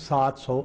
700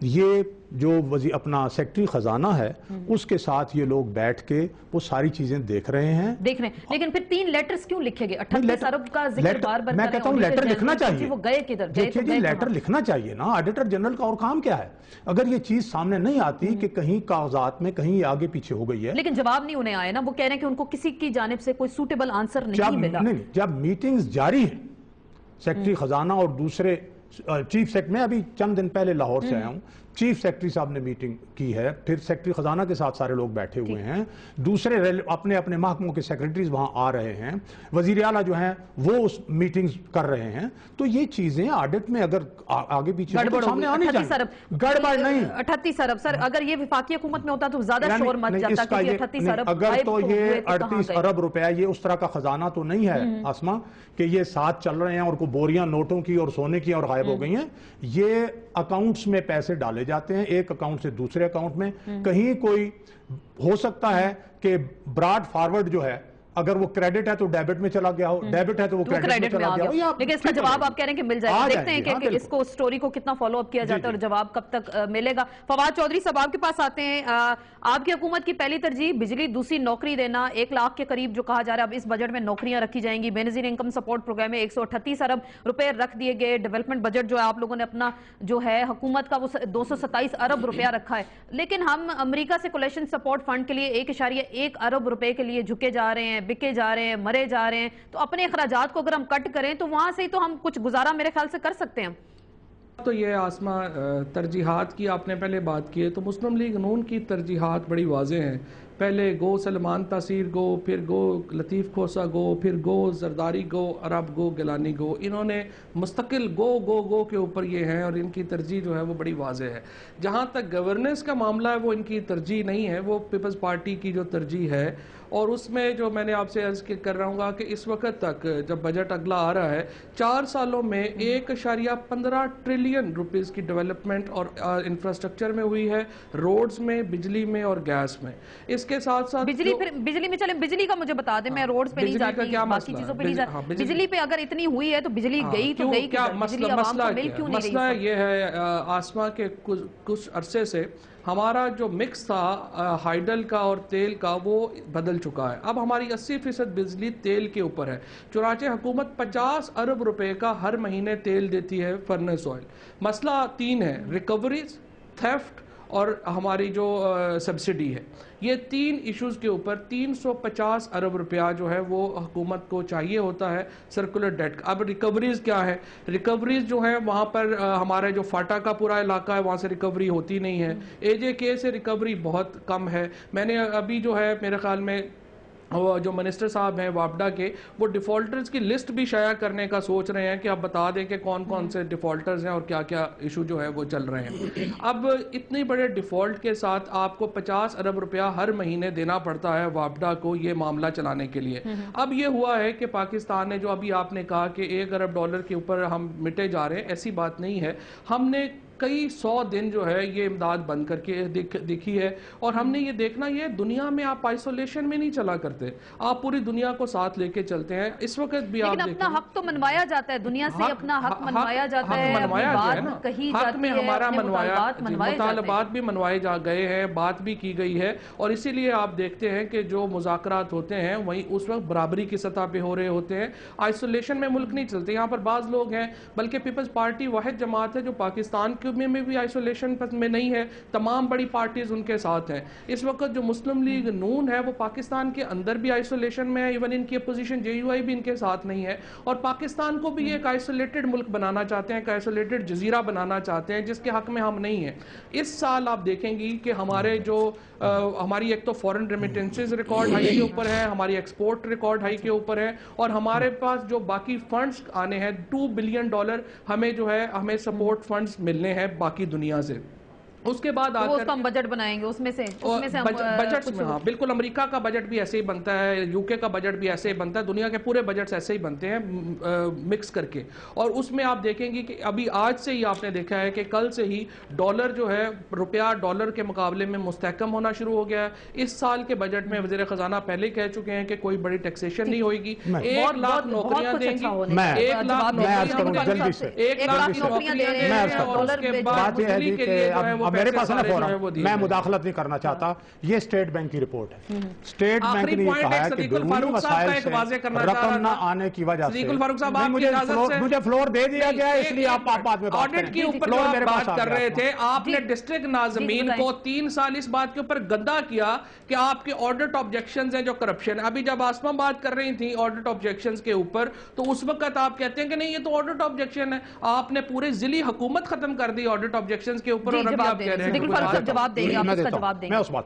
یہ جو اپنا سیکٹری خزانہ ہے اس کے ساتھ یہ لوگ بیٹھ کے وہ ساری چیزیں دیکھ رہے ہیں. لیکن پھر 3 لیٹرز کیوں لکھے گئے؟ 38 ارب کا ذکر بار بار میں کہتا ہوں لیٹر لکھنا چاہیے. وہ گئے کدھر؟ دیکھیے جی لیٹر لکھنا چاہیے نا. آڈیٹر جنرل کا اور کام کیا ہے؟ اگر یہ چیز سامنے نہیں آتی کہ کہیں کاغذات میں کہیں آگے پیچھے ہو گئی ہے. لیکن جواب نہیں انہیں آیا نا. وہ کہہ رہے ہیں کہ ان کو کسی کی جانب سے کوئی سوٹیبل آنسر نہیں ملا. جب میٹنگز جاری ہیں سیکٹری خزانہ اور دوسرے چیف سیکٹری، میں ابھی چند دن پہلے لاہور سے آیا ہوں، چیف سیکٹری صاحب نے میٹنگ کی ہے، پھر سیکٹری خزانہ کے ساتھ سارے لوگ بیٹھے ہوئے ہیں، دوسرے اپنے اپنے محکموں کے سیکریٹریز وہاں آ رہے ہیں، وزیر اعلیٰ جو ہیں وہ اس میٹنگز کر رہے ہیں. تو یہ چیزیں آڈٹ میں اگر آگے پیچھے سامنے آنے چاہیے. گڑبڑ نہیں. 38 ارب سر، اگر یہ وفاقی حکومت میں ہوتا تو زیادہ شور مچ جاتا، کیونکہ 38 ارب اگر تو یہ 38 ارب روپے یہ اس طرح کا خزانہ تو نہیں ہے آسما کہ یہ ساتھ چل رہے ہیں اور کوئی بوریاں نوٹوں کی اور سونے کی اور غائب ہو گئی ہیں. یہ اکاؤنٹس میں پیسے ڈالے جاتے ہیں ایک اکاؤنٹ سے دوسرے اکاؤنٹ میں. کہیں کوئی ہو سکتا ہے کہ براڈ فارورڈ جو ہے اگر وہ کریڈٹ ہے تو ڈیبٹ میں چلا گیا ہو، ڈیبٹ ہے تو وہ کریڈٹ میں چلا گیا ہو. لیکن اس کا جواب آپ کہہ رہے ہیں کہ مل جائے گا. دیکھتے ہیں کہ اس کو سٹوری کو کتنا فالو اپ کیا جاتا ہے اور جواب کب تک ملے گا. فواد چودھری صاحب آپ کے پاس آتے ہیں. آپ کی حکومت کی پہلی ترجیح بجلی، دوسری نوکری دینا. 1 لاکھ کے قریب جو کہا جا رہا ہے اب اس بجٹ میں نوکریاں رکھی جائیں گی. بے نظیر انکم سپورٹ پروگرام میں 138 ارب روپے رکھ دیے گئے. ڈیولپمنٹ بجٹ جو ہے آپ لوگوں نے اپنا جو ہے حکومت کا وہ 227 ارب روپیہ رکھا ہے. لیکن ہم امریکہ سے کولیشن سپورٹ فنڈ کے لیے 1.1 ارب روپے کے لیے جھکے جا رہے ہیں، بکے جا رہے ہیں، مرے جا رہے ہیں. تو اپنے اخراجات کو اگر ہم کٹ کریں تو وہاں سے ہی تو ہم کچھ گزارا میرے خیال سے کر سکتے ہیں. تو یہ آسما ترجیحات کی آپ نے پہلے بات کی ہے تو مسلم لیگ نون کی ترجیحات بڑی واضح ہیں. پہلے گو سلمان تاثیر گو، پھر گو لطیف کھوسا گو، پھر گو زرداری گو، عرب گو، گیلانی گو. انہوں نے مستقل گو کے اوپر یہ ہیں اور ان کی ترجیح جو ہے وہ بڑی واضح ہے. جہاں تک گورننس کا معاملہ ہے وہ ان کی ترجیح نہیں ہے، وہ پیپلز پارٹی کی جو ترجیح ہے. اور اس میں جو میں نے آپ سے عرض کر رہا ہوں گا کہ اس وقت تک جب بجٹ اگلا آ رہا ہے 4 سالوں میں 1.15 ٹریلین روپیز کی ڈیولپمنٹ اور انفراسٹرکچر میں ہوئی ہے، روڈز میں، بجلی میں اور گیس میں. اس کے ساتھ ساتھ بجلی میں چلیں، بجلی کا مجھے بتا دیں. میں روڈز پہ نہیں جاتی، باقی چیزوں پہ نہیں جاتی. بجلی پہ اگر اتنی ہوئی ہے تو بجلی گئی تو گئی کیا؟ مسئلہ یہ ہے آسما کے کچھ عرصے سے ہمارا جو مکس تھا ہائیڈل کا اور تیل کا وہ بدل چکا ہے. اب ہماری 80% بجلی تیل کے اوپر ہے. چنانچہ حکومت 50 ارب روپے کا ہر مہینے تیل دیتی ہے فرنس آئل. مسئلہ 3 ہے، ریکوریز، تھیفٹ اور ہماری جو سبسڈی ہے. یہ 3 ایشوز کے اوپر 350 ارب روپیہ جو ہے وہ حکومت کو چاہیے ہوتا ہے سرکولر ڈیٹ. اب ریکوریز کیا ہے؟ ریکوریز جو ہے وہاں پر ہمارے جو فاٹا کا پورا علاقہ ہے وہاں سے ریکوری ہوتی نہیں ہے. AJK سے ریکوری بہت کم ہے. میں نے ابھی جو ہے میرے خیال میں جو منسٹر صاحب ہیں وابڈا کے، وہ ڈیفالٹرز کی لسٹ بھی شائع کرنے کا سوچ رہے ہیں کہ آپ بتا دیں کہ کون کون سے ڈیفالٹرز ہیں اور کیا کیا ایشو جو ہے وہ چل رہے ہیں. اب اتنی بڑے ڈیفالٹ کے ساتھ آپ کو 50 ارب روپیہ ہر مہینے دینا پڑتا ہے وابڈا کو یہ معاملہ چلانے کے لیے. اب یہ ہوا ہے کہ پاکستان نے جو ابھی آپ نے کہا کہ $1 ارب کے اوپر ہم مٹے جا رہے ہیں، ایسی بات نہیں ہے. ہم نے کئی 100 دن جو ہے یہ امداد بند کر کے دیکھی ہے اور ہم نے یہ دیکھنا یہ دنیا میں آپ آئسولیشن میں نہیں چلا کرتے، آپ پوری دنیا کو ساتھ لے کے چلتے ہیں. اس وقت بھی آپ لیکن اپنا حق تو منوایا جاتا ہے دنیا سے، اپنا حق منوایا جاتا ہے، بات کہی جاتی ہے، مطالبات بھی منوائے جا گئے ہیں، بات بھی کی گئی ہے. اور اسی لیے آپ دیکھتے ہیں کہ جو مذاکرات ہوتے ہیں وہیں اس وقت برابری کی سطح پہ ہو رہے ہوتے ہیں. آئسولیشن میں ملک نہیں چلتے. یہاں پر بعض لوگ ہیں، بلکہ پیپلز پارٹی واحد جماعت ہے جو پاکستان کے میں بھی آئسولیشن میں نہیں ہے، تمام بڑی پارٹیز ان کے ساتھ ہیں. اس وقت جو مسلم لیگ نون ہے وہ پاکستان کے اندر بھی آئسولیشن میں ہے، ایون ان کی اپوزیشن JUI بھی ان کے ساتھ نہیں ہے. اور پاکستان کو بھی ایک آئسولیٹڈ ملک بنانا چاہتے ہیں، ایک آئسولیٹڈ جزیرہ بنانا چاہتے ہیں جس کے حق میں ہم نہیں ہیں. اس سال آپ دیکھیں گی کہ ہمارے جو ہماری ایک تو فورن ریمیٹنسز ریکارڈ ہائی کے اوپر ہے، ہماری ایکسپورٹ ریکارڈ ہائی کے اوپر ہے، اور ہمارے پاس جو باقی فنڈز آنے ہیں $2 بلین ہمیں جو ہے ہمیں سپورٹ فنڈز ملنے ہیں باقی دنیا سے. اس کے بعد تو اس کو ہم بجٹ بنائیں گے، اس میں سے بجٹ میں، ہاں بالکل، امریکہ کا بجٹ بھی ایسے ہی بنتا ہے، یو کے کا بجٹ بھی ایسے ہی بنتا ہے، دنیا کے پورے بجٹس ایسے ہی بنتے ہیں مکس کر کے. اور اس میں آپ دیکھیں گے کہ ابھی آج سے ہی آپ نے دیکھا ہے کہ کل سے ہی ڈالر جو ہے، روپیہ ڈالر کے مقابلے میں مستحکم ہونا شروع ہو گیا ہے. اس سال کے بجٹ میں وزیر خزانہ پہلے کہہ چکے ہیں کہ کوئی بڑی ٹیکسیشن نہیں ہوئے گی، 1 لاکھ نوکریاں دیں گی، 1 لاکھ نوکریاں دے رہے ہیں، اور اس کے بعد بجلی کے لیے جو ہے وہ پیسے سارے جو ہے وہ دیے. میں مداخلت نہیں کرنا چاہتا، یہ اسٹیٹ بینک کی رپورٹ ہے. اسٹیٹ بینک نے یہ کہا ہے کہ بیرونی مسائل سے رقم نہ آنے کی وجہ سے مجھے فلور دے دیا گیا ہے، اس لیے آپ بات میں آڈٹ کے اوپر بات کر رہے تھے. آپ نے ڈسٹرکٹ ناظمین کو 3 سال اس بات کے اوپر گندا کیا کہ آپ کے آڈٹ آبجیکشنز ہیں جو کرپشن ہے. ابھی جب آسمہ بات کر رہی تھی آڈٹ آبجیکشنز کے اوپر، تو اس وقت آپ کہتے ہیں کہ نہیں یہ تو آڈٹ آبجیکشن ہے. آپ نے پورے ضلعی حکومت ختم کر دی آڈٹ آبجیکشنز کے اوپر، اور ابھی آپ کہہ رہے ہیں جواب دیں گے، آپ اس کا جواب دیں گے. میں اس بات